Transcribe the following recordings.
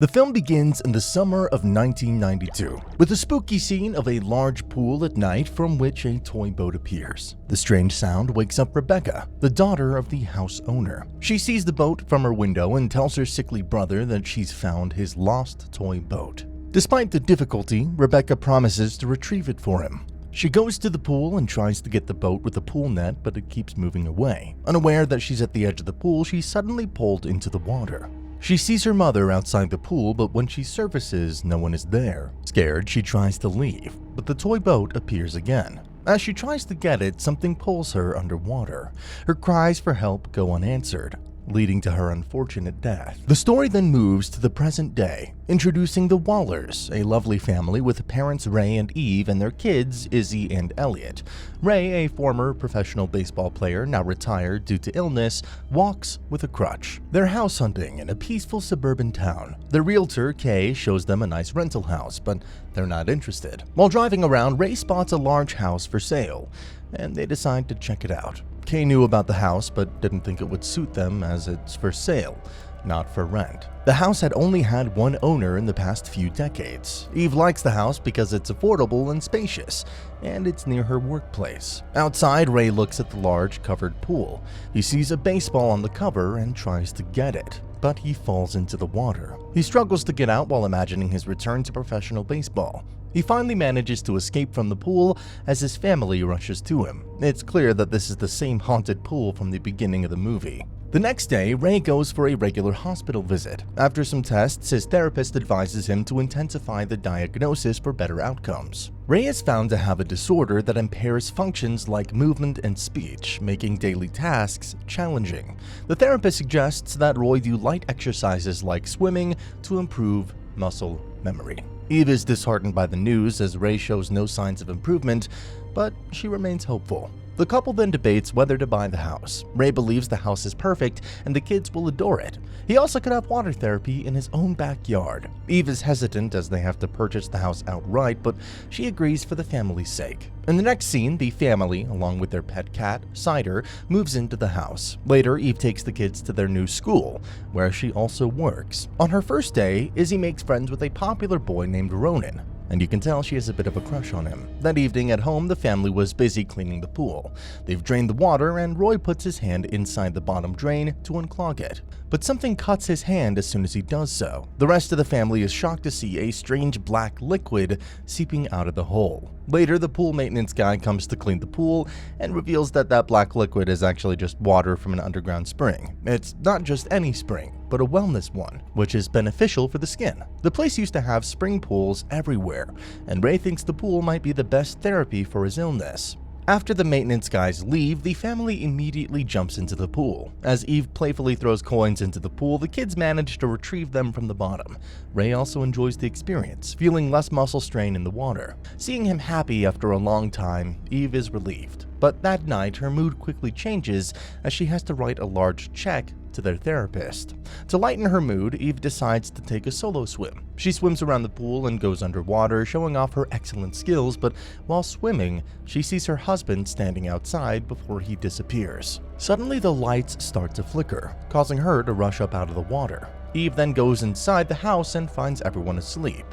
The film begins in the summer of 1992, with a spooky scene of a large pool at night from which a toy boat appears. The strange sound wakes up Rebecca, the daughter of the house owner. She sees the boat from her window and tells her sickly brother that she's found his lost toy boat. Despite the difficulty, Rebecca promises to retrieve it for him. She goes to the pool and tries to get the boat with a pool net, but it keeps moving away. Unaware that she's at the edge of the pool, she's suddenly pulled into the water. She sees her mother outside the pool, but when she surfaces, no one is there. Scared, she tries to leave, but the toy boat appears again. As she tries to get it, something pulls her underwater. Her cries for help go unanswered, leading to her unfortunate death. The story then moves to the present day, introducing the Wallers, a lovely family with parents Ray and Eve and their kids Izzy and Elliot. Ray, a former professional baseball player now retired due to illness, walks with a crutch. They're house hunting in a peaceful suburban town. The realtor, Kay, shows them a nice rental house, but they're not interested. While driving around, Ray spots a large house for sale, and they decide to check it out. Kay knew about the house but didn't think it would suit them as it's for sale, not for rent. The house had only had one owner in the past few decades. Eve likes the house because it's affordable and spacious, and it's near her workplace. Outside, Ray looks at the large covered pool. He sees a baseball on the cover and tries to get it, but he falls into the water. He struggles to get out while imagining his return to professional baseball. He finally manages to escape from the pool as his family rushes to him. It's clear that this is the same haunted pool from the beginning of the movie. The next day, Ray goes for a regular hospital visit. After some tests, his therapist advises him to intensify the diagnosis for better outcomes. Ray is found to have a disorder that impairs functions like movement and speech, making daily tasks challenging. The therapist suggests that Roy do light exercises like swimming to improve muscle memory. Eve is disheartened by the news as Ray shows no signs of improvement, but she remains hopeful. The couple then debates whether to buy the house. Ray believes the house is perfect and the kids will adore it. He also could have water therapy in his own backyard. Eve is hesitant as they have to purchase the house outright, but she agrees for the family's sake. In the next scene, the family, along with their pet cat, Cider, moves into the house. Later, Eve takes the kids to their new school, where she also works. On her first day, Izzy makes friends with a popular boy named Ronan, and you can tell she has a bit of a crush on him. That evening at home, the family was busy cleaning the pool. They've drained the water, and Roy puts his hand inside the bottom drain to unclog it. But something cuts his hand as soon as he does so. The rest of the family is shocked to see a strange black liquid seeping out of the hole. Later, the pool maintenance guy comes to clean the pool and reveals that black liquid is actually just water from an underground spring. It's not just any spring, but a wellness one, which is beneficial for the skin. The place used to have spring pools everywhere, and Ray thinks the pool might be the best therapy for his illness. After the maintenance guys leave, the family immediately jumps into the pool. As Eve playfully throws coins into the pool, the kids manage to retrieve them from the bottom. Ray also enjoys the experience, feeling less muscle strain in the water. Seeing him happy after a long time, Eve is relieved. But that night, her mood quickly changes as she has to write a large check to their therapist. To lighten her mood, Eve decides to take a solo swim. She swims around the pool and goes underwater, showing off her excellent skills, but while swimming, she sees her husband standing outside before he disappears. Suddenly, the lights start to flicker, causing her to rush up out of the water. Eve then goes inside the house and finds everyone asleep.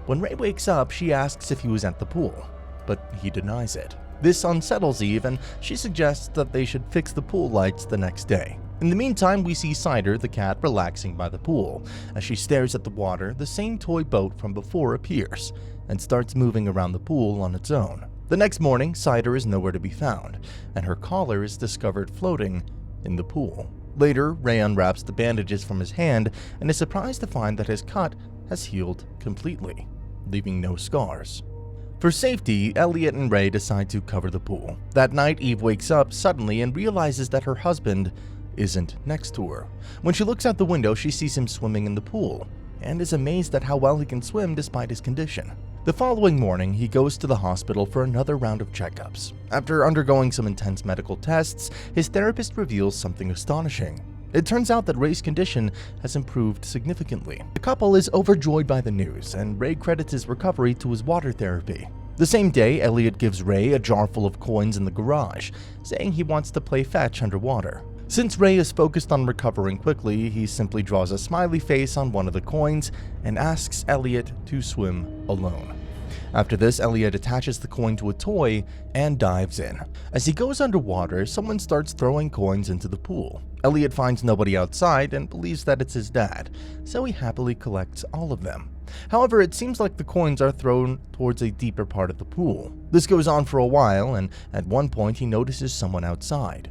When Ray wakes up, she asks if he was at the pool, but he denies it. This unsettles Eve, and she suggests that they should fix the pool lights the next day. In the meantime, we see Cider, the cat, relaxing by the pool. As she stares at the water, the same toy boat from before appears and starts moving around the pool on its own. The next morning, Cider is nowhere to be found, and her collar is discovered floating in the pool. Later, Ray unwraps the bandages from his hand and is surprised to find that his cut has healed completely, leaving no scars. For safety, Elliot and Ray decide to cover the pool. That night, Eve wakes up suddenly and realizes that her husband isn't next to her. When she looks out the window, she sees him swimming in the pool and is amazed at how well he can swim despite his condition. The following morning, he goes to the hospital for another round of checkups. After undergoing some intense medical tests, his therapist reveals something astonishing. It turns out that Ray's condition has improved significantly. The couple is overjoyed by the news, and Ray credits his recovery to his water therapy. The same day, Elliot gives Ray a jar full of coins in the garage, saying he wants to play fetch underwater. Since Ray is focused on recovering quickly, he simply draws a smiley face on one of the coins and asks Elliot to swim alone. After this, Elliot attaches the coin to a toy and dives in. As he goes underwater, someone starts throwing coins into the pool. Elliot finds nobody outside and believes that it's his dad, so he happily collects all of them. However, it seems like the coins are thrown towards a deeper part of the pool. This goes on for a while, and at one point he notices someone outside,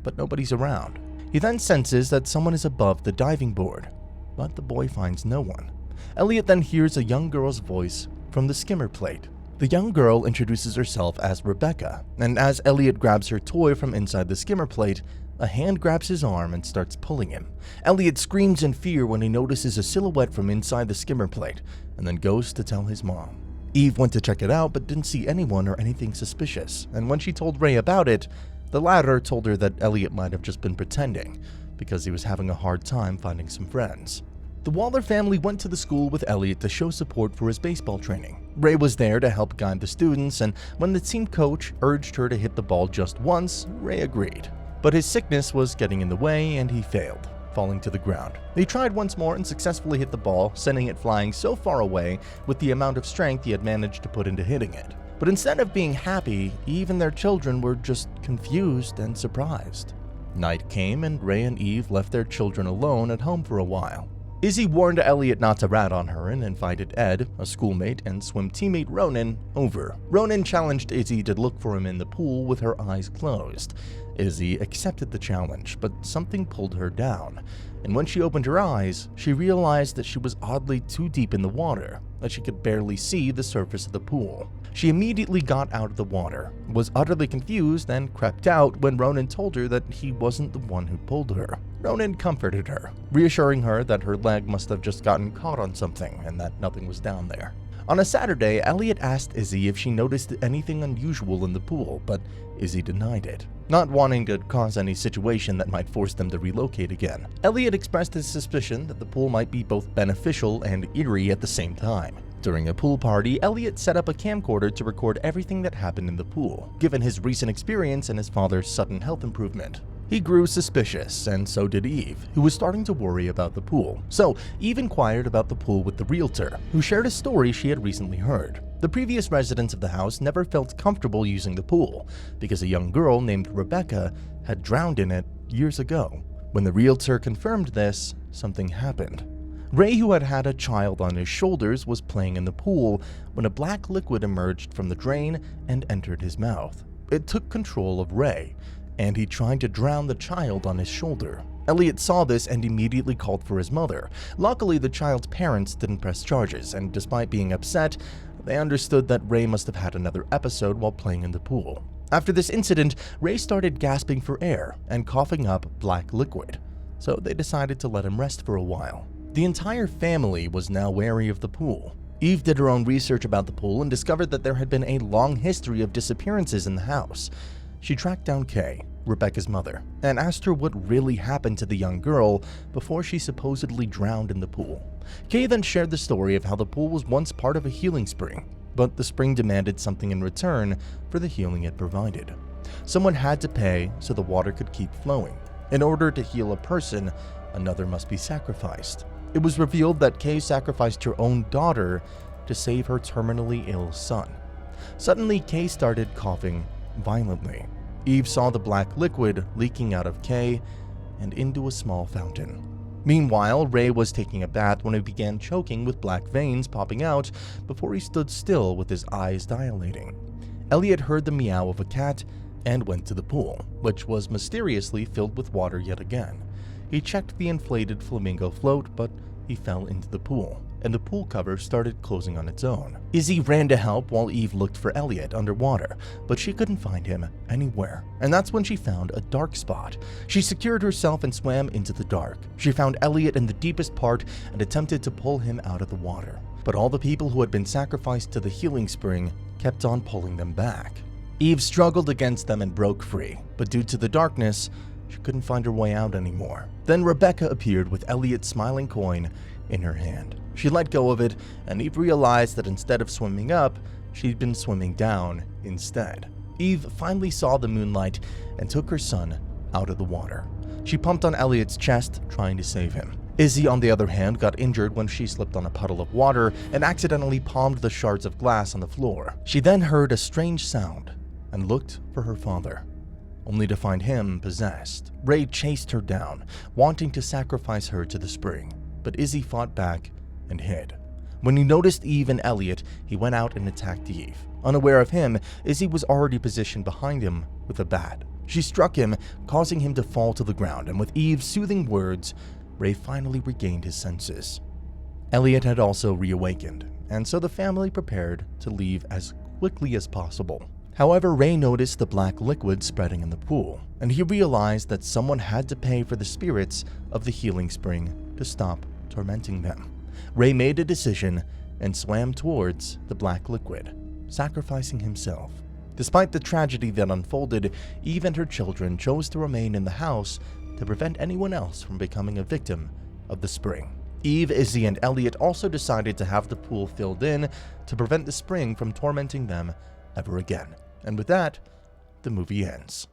but nobody's around. He then senses that someone is above the diving board, but the boy finds no one. Elliot then hears a young girl's voice from the skimmer plate. The young girl introduces herself as Rebecca, and as Elliot grabs her toy from inside the skimmer plate, a hand grabs his arm and starts pulling him. Elliot screams in fear when he notices a silhouette from inside the skimmer plate, and then goes to tell his mom. Eve went to check it out but didn't see anyone or anything suspicious, and when she told Ray about it, the latter told her that Elliot might have just been pretending, because he was having a hard time finding some friends. The Waller family went to the school with Elliot to show support for his baseball training. Ray was there to help guide the students, and when the team coach urged her to hit the ball just once, Ray agreed. But his sickness was getting in the way and he failed, falling to the ground. He tried once more and successfully hit the ball, sending it flying so far away with the amount of strength he had managed to put into hitting it. But instead of being happy, Eve and their children were just confused and surprised. Night came and Ray and Eve left their children alone at home for a while. Izzy warned Elliot not to rat on her and invited Ed, a schoolmate, and swim teammate Ronan over. Ronan challenged Izzy to look for him in the pool with her eyes closed. Izzy accepted the challenge, but something pulled her down, and when she opened her eyes, she realized that she was oddly too deep in the water, that she could barely see the surface of the pool. She immediately got out of the water, was utterly confused, and crept out when Ronan told her that he wasn't the one who pulled her. Ronan comforted her, reassuring her that her leg must have just gotten caught on something and that nothing was down there. On a Saturday, Elliot asked Izzy if she noticed anything unusual in the pool, but Izzy denied it, not wanting to cause any situation that might force them to relocate again. Elliot expressed his suspicion that the pool might be both beneficial and eerie at the same time. During a pool party, Elliot set up a camcorder to record everything that happened in the pool, given his recent experience and his father's sudden health improvement. He grew suspicious, and so did Eve, who was starting to worry about the pool. So Eve inquired about the pool with the realtor, who shared a story she had recently heard. The previous residents of the house never felt comfortable using the pool, because a young girl named Rebecca had drowned in it years ago. When the realtor confirmed this, something happened. Ray, who had had a child on his shoulders, was playing in the pool when a black liquid emerged from the drain and entered his mouth. It took control of Ray, and he tried to drown the child on his shoulder. Elliot saw this and immediately called for his mother. Luckily, the child's parents didn't press charges, and despite being upset, they understood that Ray must have had another episode while playing in the pool. After this incident, Ray started gasping for air and coughing up black liquid, so they decided to let him rest for a while. The entire family was now wary of the pool. Eve did her own research about the pool and discovered that there had been a long history of disappearances in the house. She tracked down Kay, Rebecca's mother, and asked her what really happened to the young girl before she supposedly drowned in the pool. Kay then shared the story of how the pool was once part of a healing spring, but the spring demanded something in return for the healing it provided. Someone had to pay so the water could keep flowing. In order to heal a person, another must be sacrificed. It was revealed that Kay sacrificed her own daughter to save her terminally ill son. Suddenly, Kay started coughing violently. Eve saw the black liquid leaking out of Kay and into a small fountain. Meanwhile, Ray was taking a bath when he began choking with black veins popping out before he stood still with his eyes dilating. Elliot heard the meow of a cat and went to the pool, which was mysteriously filled with water yet again. He checked the inflated flamingo float, but he fell into the pool, and the pool cover started closing on its own. Izzy ran to help while Eve looked for Elliot underwater, but she couldn't find him anywhere, and that's when she found a dark spot. She secured herself and swam into the dark. She found Elliot in the deepest part and attempted to pull him out of the water, but all the people who had been sacrificed to the healing spring kept on pulling them back. Eve struggled against them and broke free, but due to the darkness, she couldn't find her way out anymore. Then Rebecca appeared with Elliot's smiling coin in her hand. She let go of it, and Eve realized that instead of swimming up, she'd been swimming down instead. Eve finally saw the moonlight and took her son out of the water. She pumped on Elliot's chest, trying to save him. Izzy, on the other hand, got injured when she slipped on a puddle of water and accidentally palmed the shards of glass on the floor. She then heard a strange sound and looked for her father, only to find him possessed. Ray chased her down, wanting to sacrifice her to the spring, but Izzy fought back and hid. When he noticed Eve and Elliot, he went out and attacked Eve. Unaware of him, Izzy was already positioned behind him with a bat. She struck him, causing him to fall to the ground, and with Eve's soothing words, Ray finally regained his senses. Elliot had also reawakened, and so the family prepared to leave as quickly as possible. However, Ray noticed the black liquid spreading in the pool, and he realized that someone had to pay for the spirits of the healing spring to stop tormenting them. Ray made a decision and swam towards the black liquid, sacrificing himself. Despite the tragedy that unfolded, Eve and her children chose to remain in the house to prevent anyone else from becoming a victim of the spring. Eve, Izzy, and Elliot also decided to have the pool filled in to prevent the spring from tormenting them ever again. And with that, the movie ends.